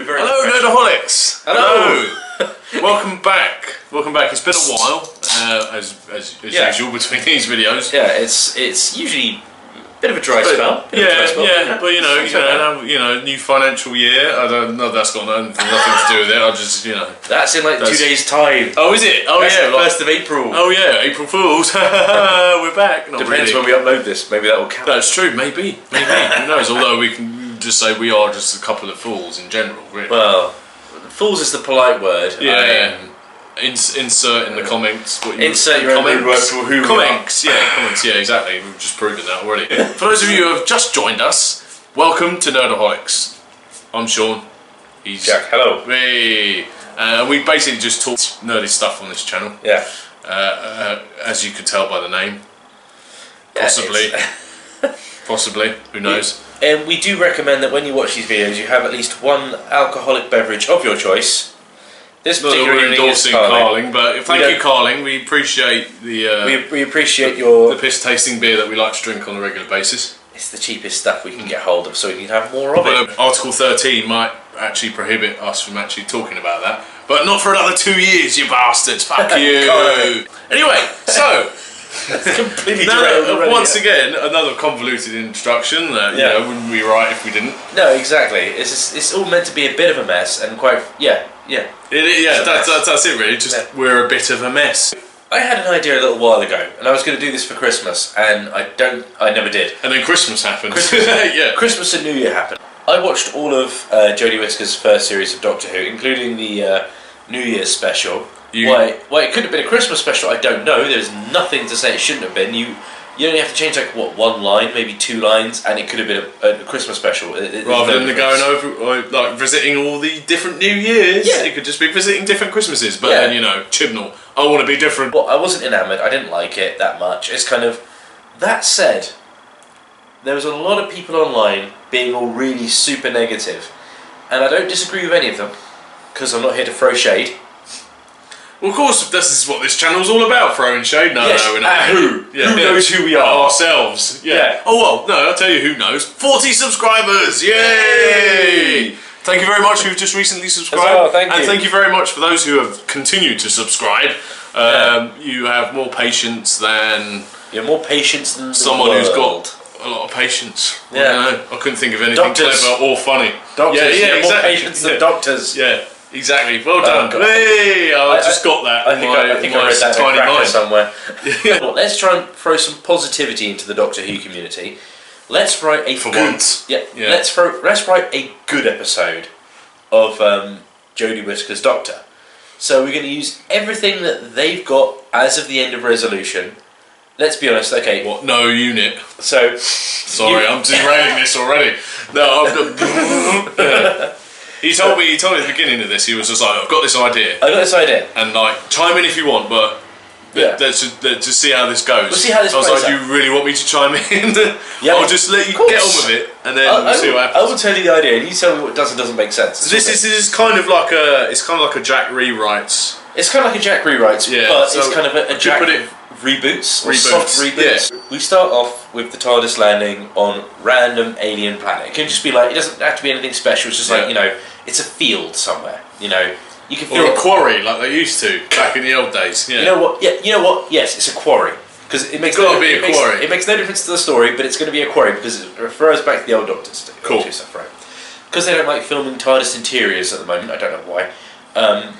Hello, Nerdaholics. Hello. Welcome back. Welcome back. It's been a while, as usual between these videos. Yeah, it's usually a bit of a dry spell. Yeah, but you know, new financial year. I don't know. That's got nothing to do with it. I just, That's in like 2 days' time. Oh, is it? Oh, that's yeah. the 1st of April. Oh, yeah. April Fools. We're back. Not Depends really. when we upload this. Maybe that will count. That's true. Maybe. Who knows? Although we can just say we are just a couple of fools in general. Really. Well, fools is the polite word. Yeah. Insert in the comments. Insert your own word for who comments. Comments. Yeah, exactly. We've just proven that already. For those of you who have just joined us, welcome to Nerdaholics. I'm Sean. He's Jack. Hello. Hey. We basically just talk nerdy stuff on this channel. Yeah. As you could tell by the name. Possibly. Possibly. Who knows? And we do recommend that when you watch these videos, you have at least one alcoholic beverage of your choice. This particular evening is Carling, but thank you, Carling. We appreciate the we appreciate the piss tasting beer that we like to drink on a regular basis. It's the cheapest stuff we can get hold of, so we can have more of it. Article 13 might actually prohibit us from actually talking about that, but not for another 2 years, you bastards. Fuck you. Anyway, so. Once again, another convoluted introduction that wouldn't be right if we didn't. No, exactly. It's all meant to be a bit of a mess, and that's it really. Just we're a bit of a mess. I had an idea a little while ago, and I was going to do this for Christmas, and I never did. And then Christmas happened. Christmas and New Year happened. I watched all of Jodie Whittaker's first series of Doctor Who, including the New Year's special. Why it could have been a Christmas special, I don't know. There's nothing to say it shouldn't have been. You only have to change one line, maybe 2 lines, and it could have been a Christmas special. Rather than going over, visiting all the different New Years, it could just be visiting different Christmases. But then, Chibnall, I want to be different. Well, I wasn't enamoured. I didn't like it that much. It's kind of... That said, there was a lot of people online being all really super negative, and I don't disagree with any of them, because I'm not here to throw shade. Well, of course, this is what this channel's all about, throwing shade. No, we're not. Who knows who we are? Ourselves. Yeah. Oh, well, no, I'll tell you who knows. 40 subscribers! Yay! Thank you very much who've just recently subscribed. Oh, thank you. And thank you very much for those who have continued to subscribe. You have more patience than... You're more patience than someone who's got a lot of patience. Yeah. I couldn't think of anything clever or funny. Doctors. Yeah, more patience than doctors. Yeah. Exactly. Well done. Hey, I just got that. I think I read that tiny mind somewhere. Well, let's try and throw some positivity into the Doctor Who community. Let's write a once. Let's write a good episode of Jodie Whittaker's Doctor. So we're going to use everything that they've got as of the end of Resolution. Let's be honest. Okay. What? No unit. So. Sorry, I'm derailing this already. No. He told me at the beginning of this, he was just like, I've got this idea. And chime in if you want, but let's just see how this goes. We'll see how this goes. I was like, out. do you really want me to chime in? I'll just let you get on with it, and then we'll see what happens. I will tell you the idea, and you tell me what does and doesn't make sense. This is kind of like a Jack rewrites. It's kind of like a Jack rewrites, but it's kind of a Jack reboots, or soft reboots. Yeah. We start off with the TARDIS landing on random alien planet. It can just be like, it doesn't have to be anything special. It's just like, it's a field somewhere. You can feel or a quarry like they used to back in the old days. Yeah. You know what? Yeah. You know what? Yes, it's a quarry because it makes quarry. It makes no difference to the story, but it's going to be a quarry because it refers back to the old Doctors. Cool. Stuff, right? Because they don't like filming TARDIS interiors at the moment. I don't know why. And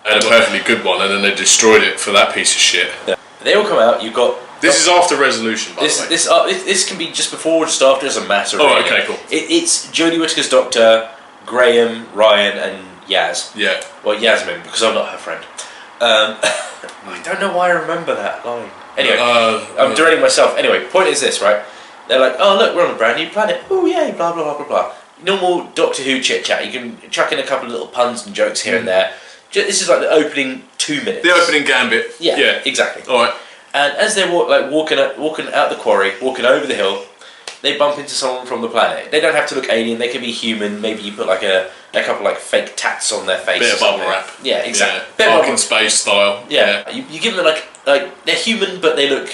a perfectly good one, and then they destroyed it for that piece of shit. Yeah. They all come out. You've got. This is after Resolution, by the way. This can be just before or just after. It doesn't matter. Oh, okay, cool. It's Jodie Whittaker's Doctor, Graham, Ryan, and Yaz. Yeah. Well, Yasmin, because I'm not her friend. I don't know why I remember that line. Anyway, I'm derailing myself. Anyway, point is this, right? They're like, oh look, we're on a brand new planet. Oh yay, blah blah blah blah blah. Normal Doctor Who chit chat. You can chuck in a couple of little puns and jokes here and there. This is like the opening 2 minutes. The opening gambit. Yeah, exactly. All right. And as they're walking out the quarry, walking over the hill, they bump into someone from the planet. They don't have to look alien. They can be human. Maybe you put a couple fake tats on their face. Bit of bubble wrap. Yeah, exactly. Park in Space style. Yeah. You give them they're human, but they look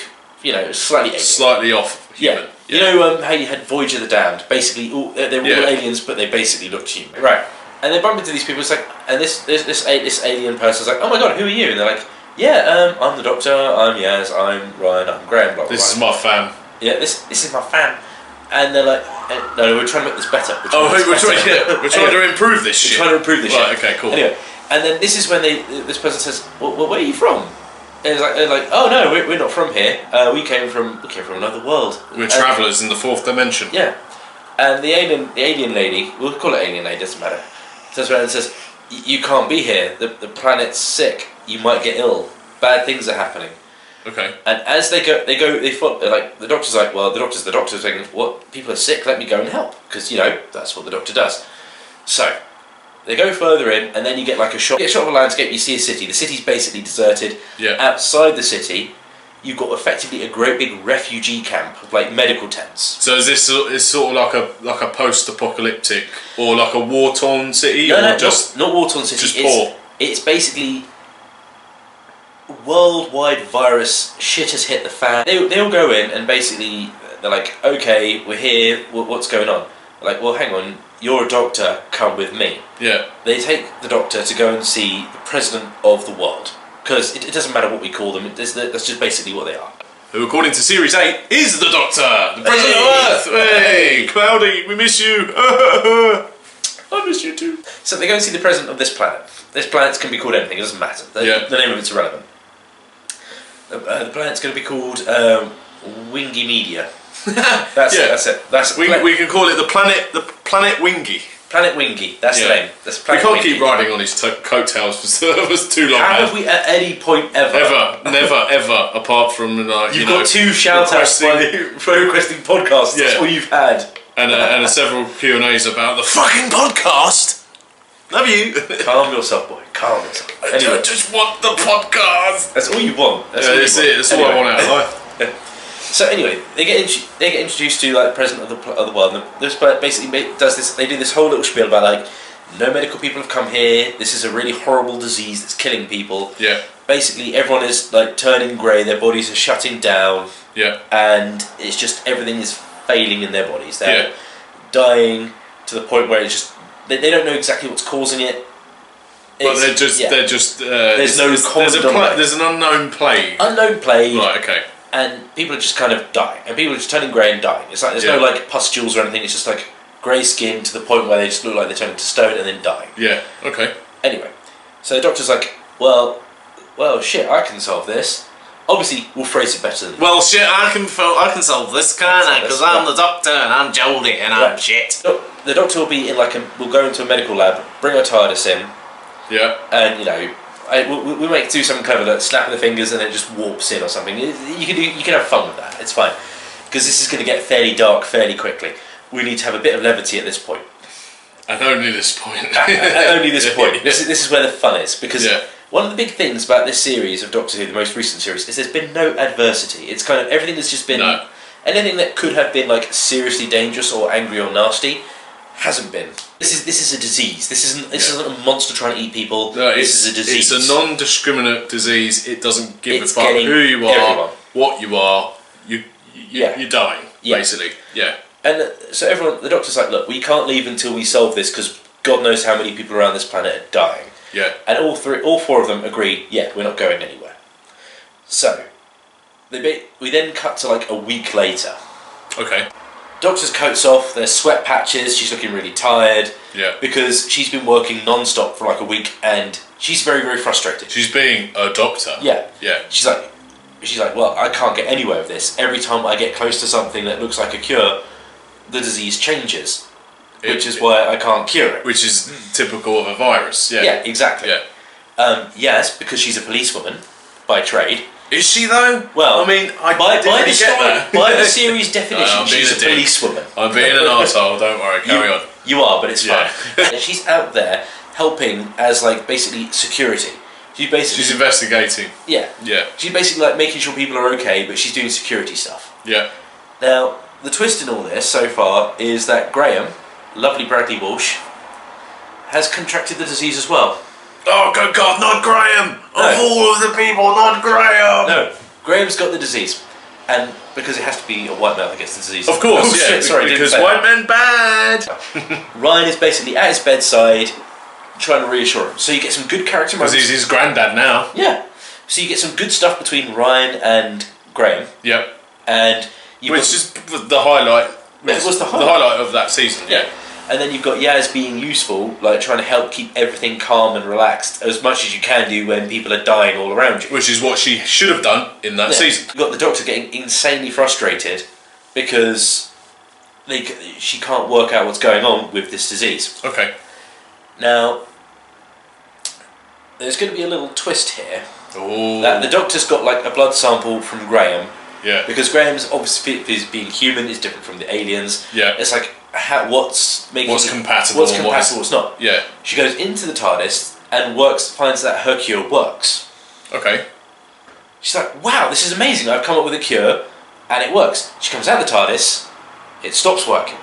slightly alien. Slightly off human. Yeah. You know how you had Voyage of the Damned? Basically, they're all aliens, but they basically looked human. Right. And they bump into these people. It's like, and this alien person's like, oh my god, who are you? And they're like, yeah, I'm the Doctor. I'm Yaz. I'm Ryan. I'm Graham. Blah, blah, This is blah. my fam. Yeah, this is my fan. And they're like, no, we're trying to make this better. We're trying to improve this shit. We're trying to improve this shit. Right, okay, cool. Anyway, and then this is when this person says, well, where are you from? And they're like, oh no, we're not from here. We came from another world. We're travellers in the fourth dimension. Yeah. And the alien lady, we'll call it alien lady, doesn't matter, turns around and says, you can't be here. The planet's sick. You might get ill. Bad things are happening. Okay. And as they follow, like, the doctor's like, well, the doctor's saying, what, people are sick, let me go and help. Because, that's what the doctor does. So, they go further in, and then you get like a shot of a landscape, you see a city. The city's basically deserted. Yeah. Outside the city, you've got effectively a great big refugee camp of like medical tents. So is this sort of like a post-apocalyptic or like a war-torn city? No, not war-torn city. Just poor. It's basically worldwide virus. Shit has hit the fan. They'll go in and basically they're like, okay, we're here. What's going on? They're like, well, hang on. You're a doctor. Come with me. Yeah. They take the doctor to go and see the president of the world. Because it doesn't matter what we call them, that's just basically what they are. Who, according to Series 8, is the Doctor, the President of Earth. Hey, Cloudy, we miss you. I miss you too. So they go and see the president of this planet. This planet can be called anything, it doesn't matter. The name of it's irrelevant. The planet's going to be called Wingy Media. That's it. We can call it the Planet Wingy. Planet Wingy, that's the name. That's we can't Wingy. keep riding on his coattails for too long. Have we at any point ever? Never, apart from You've got 2 shout-outs for requesting podcasts. That's all you've had. And several Q&As about the fucking podcast. Love you. Calm yourself, boy. Calm yourself. Anyway. I just want the podcast. That's all you want. That's it. That's all I want out of life. So anyway, they get introduced to like the president of the world. And this basically does this. They do this whole little spiel about like, no medical people have come here. This is a really horrible disease that's killing people. Yeah. Basically, everyone is like turning grey. Their bodies are shutting down. Yeah. And it's just everything is failing in their bodies. They're dying to the point where it's just they don't know exactly what's causing it. But they're just there's there's an unknown plague. Unknown plague. Right. Okay. And people are just kind of dying, and people are just turning grey and dying. It's like there's no like pustules or anything. It's just like grey skin to the point where they just look like they're turning to stone and then dying. Yeah. Okay. Anyway, so the doctor's like, well, shit, I can solve this. Obviously, we'll phrase it better than well, shit, I can solve this, can't I? Because I'm the Doctor and I'm Jodie and I'm shit. The doctor will be in we'll go into a medical lab, bring our TARDIS in. Yeah. And we might do something clever, like snap of the fingers and it just warps in or something. You can have fun with that. It's fine, because this is going to get fairly dark fairly quickly. We need to have a bit of levity at this point. And only this point. Only this point. This is where the fun is, because one of the big things about this series of Doctor Who, the most recent series, is there's been no adversity. It's kind of everything that's just been anything that could have been like seriously dangerous or angry or nasty hasn't been. This is a disease. This isn't a monster trying to eat people. No, this is a disease. It's a non-discriminate disease. It doesn't give a fuck who you are, what you are. You're dying, basically. Yeah. And so the doctor's like, look, we can't leave until we solve this, because God knows how many people around this planet are dying. Yeah. And all 4 of them agree, we're not going anywhere. So we then cut to like a week later. Okay. Doctor's coat's off, there's sweat patches, she's looking really tired. Yeah. Because she's been working non-stop for like a week and she's very, very frustrated. She's being a doctor. Yeah. Yeah. She's like, well, I can't get anywhere with this. Every time I get close to something that looks like a cure, the disease changes. Which is why I can't cure it. Which is typical of a virus, yeah. Yeah, exactly. Yeah. Yes, because she's a policewoman by trade. Is she though? Well, I mean, by the series definition, she's a policewoman. I'm being an arsehole, don't worry, carry on. You are, but it's fine. She's out there helping as like basically security. She's investigating. Yeah. Yeah. She's basically like making sure people are okay, but she's doing security stuff. Yeah. Now, the twist in all this so far is that Graham, lovely Bradley Walsh, has contracted the disease as well. Oh, good God, not Graham! No. Of all of the people, not Graham! No, Graham's got the disease. And because it has to be a white male that gets the disease. Of course, shit, sorry, because white men bad! Ryan is basically at his bedside, trying to reassure him. So you get some good character Because moments. he's his granddad now. Yeah. So you get some good stuff between Ryan and Graham. Yep. And Which is the highlight. It was the highlight of that season. Yeah. And then you've got Yaz being useful, like trying to help keep everything calm and relaxed as much as you can do when people are dying all around you. Which is what she should have done in that season. You've got the Doctor getting insanely frustrated because she can't work out what's going on with this disease. Okay. Now, there's going to be a little twist here. Oh. That the Doctor's got like a blood sample from Graham. Yeah. Because Graham's obviously being human is different from the aliens. Yeah. It's like what's compatible, what's not. Yeah. She goes into the TARDIS and finds that her cure works. Okay. She's like, wow, this is amazing. I've come up with a cure and it works. She comes out of the TARDIS, it stops working.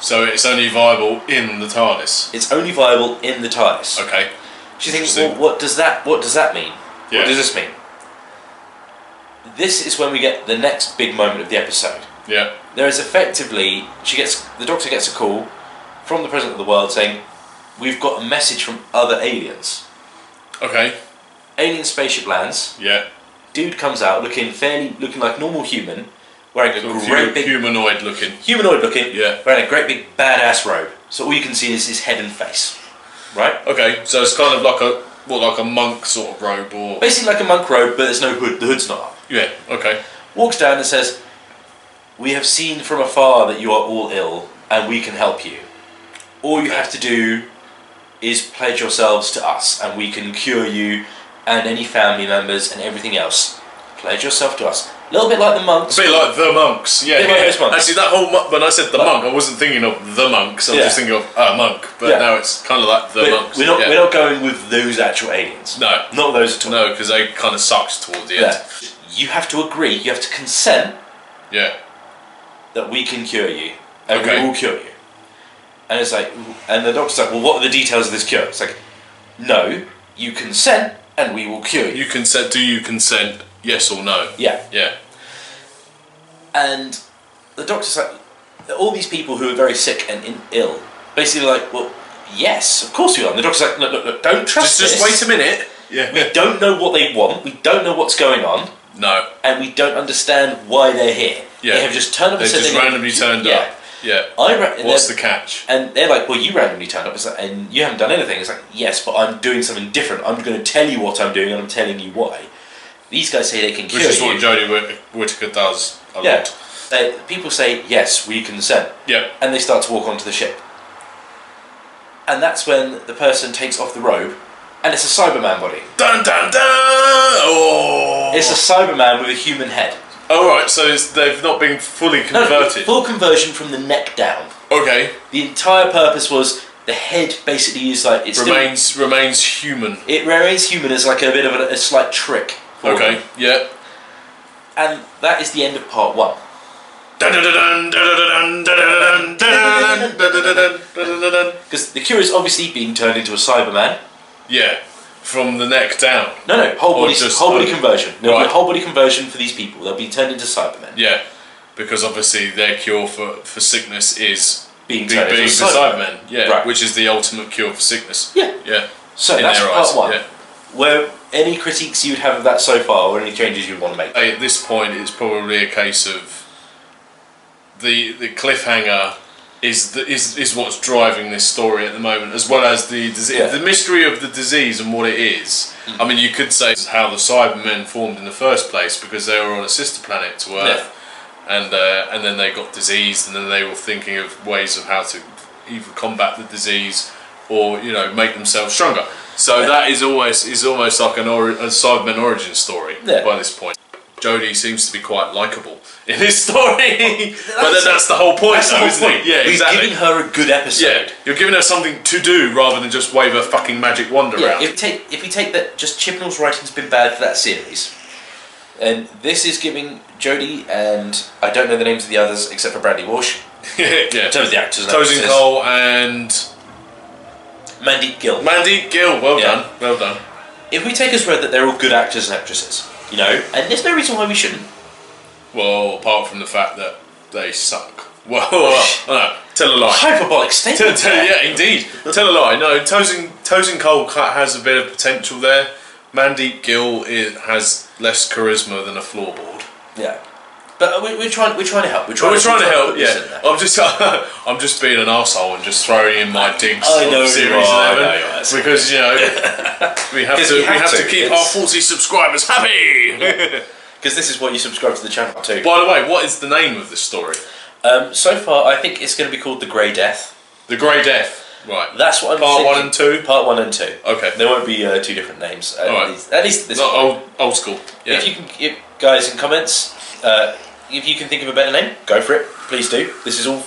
So it's only viable in the TARDIS. It's only viable in the TARDIS. Okay. She thinks, well, what does that mean? Yeah. What does this mean? This is when we get the next big moment of the episode. Yeah. There is effectively, the Doctor gets a call from the President of the World saying, we've got a message from other aliens. Okay. Alien spaceship lands. Yeah. Dude comes out looking like normal human, wearing a great big humanoid looking. Yeah. Wearing a great big badass robe. So all you can see is his head and face. Right? Okay, so it's kind of like a monk sort of robe, or basically like a monk robe, but there's no hood. The hood's not up. Yeah. Okay. Walks down and says, "We have seen from afar that you are all ill, and we can help you. All you have to do is pledge yourselves to us, and we can cure you and any family members and everything else. Pledge yourself to us." A little bit like the monks. A bit like the monks. Yeah. Like those monks. Actually, that whole when I said the monk, I wasn't thinking of the monks. I was just thinking of a monk. But now it's kind of like the monks. We're not going with those actual aliens. No. Not those at all. No, because they kind of sucked towards the end. You have to agree. You have to consent. Yeah. That we can cure you, and we will cure you. And it's like, and the Doctor's like, well, what are the details of this cure? It's like, no, you consent, and we will cure you. You consent? Do you consent? Yes or no? Yeah. Yeah. And the Doctor's like, all these people who are very sick and ill, basically like, well, yes, of course we are. And the Doctor's like, look, don't trust this. Just wait a minute. Yeah. We don't know what they want. We don't know what's going on. No. And we don't understand why they're here. Yeah. They have just turned up and said just randomly turned up. Yeah. What's the catch? And they're like, well, you randomly turned up and you haven't done anything. It's like, yes, but I'm doing something different. I'm going to tell you what I'm doing and I'm telling you why. These guys say they can cure you. Which is what Jodie Whittaker does a lot. People say, yes, we consent. Yeah. And they start to walk onto the ship. And that's when the person takes off the robe and it's a Cyberman body. Dun dun dun! Oh! It's a Cyberman with a human head. Oh, right, so they've not been fully converted. No, full conversion from the neck down. Okay. The entire purpose was the head basically is like... Remains human. It remains human as like a bit of a slight trick. Okay, yeah. And that is the end of part 1. Because the cure is obviously being turned into a Cyberman. Yeah. From the neck down. No, whole body conversion. There'll be a whole body conversion for these people. They'll be turned into Cybermen. Yeah, because obviously their cure for sickness is being the Cybermen. Yeah, right. Which is the ultimate cure for sickness. Yeah. Yeah. So that's part 1. Yeah. Where any critiques you'd have of that so far, or any changes you'd want to make? At this point, it's probably a case of the cliffhanger is what's driving this story at the moment, as well as the mystery of the disease and what it is. I mean, you could say how the Cybermen formed in the first place, because they were on a sister planet to Earth, and then they got diseased, and then they were thinking of ways of how to either combat the disease or make themselves stronger. So that is almost like a Cybermen origin story by this point. Jodie seems to be quite likeable in this story, but then that's the whole point, isn't it? Yeah, exactly. We're giving her a good episode. Yeah, you're giving her something to do rather than just wave a fucking magic wand around. If we take that, just Chibnall's writing's been bad for that series, and this is giving Jodie, and I don't know the names of the others except for Bradley Walsh. Yeah. In terms of the actors. Tosin Cole and Mandeep Gill. Well done. If we take as read that they're all good actors and actresses, and there's no reason why we shouldn't. Well, apart from the fact that they suck. Well, no, tell a lie. Hyperbolic statement. Yeah, indeed. Tell a lie. No, Tosin Tosin Cole has a bit of potential there. Mandeep Gill has less charisma than a floorboard. Yeah. But we're trying to help. We're trying to help. Yeah, I'm just being an arsehole and just throwing in my digs on Series 11 because we have to keep our 40 subscribers happy. Because this is what you subscribe to the channel too. By the way, what is the name of this story? So far, I think it's going to be called The Grey Death. The Grey Death. Right. That's what I'm thinking. Part 1 and 2. Part 1 and 2. Okay. There won't be 2 different names. At least this. Not old school. Yeah. If you can, guys in comments. If you can think of a better name, go for it. Please do. This is all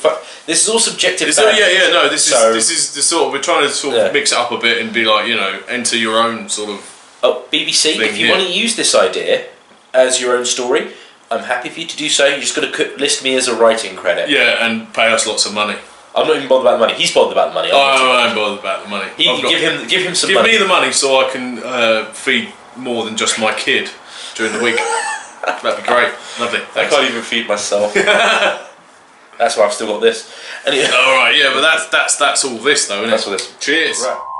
subjective. This is the sort of, we're trying to sort of mix it up a bit and be like, enter your own sort of. Oh, BBC, if you want to use this idea as your own story, I'm happy for you to do so. You just got to list me as a writing credit. Yeah, and pay us lots of money. I'm not even bothered about the money. He's bothered about the money. I'm bothered about the money. Give him some. Give me the money so I can feed more than just my kid during the week. That'd be great. Lovely. Thanks. I can't even feed myself. That's why I've still got this. Anyway. All right. Yeah, but that's all this though, isn't it? That's all this. Cheers. Right.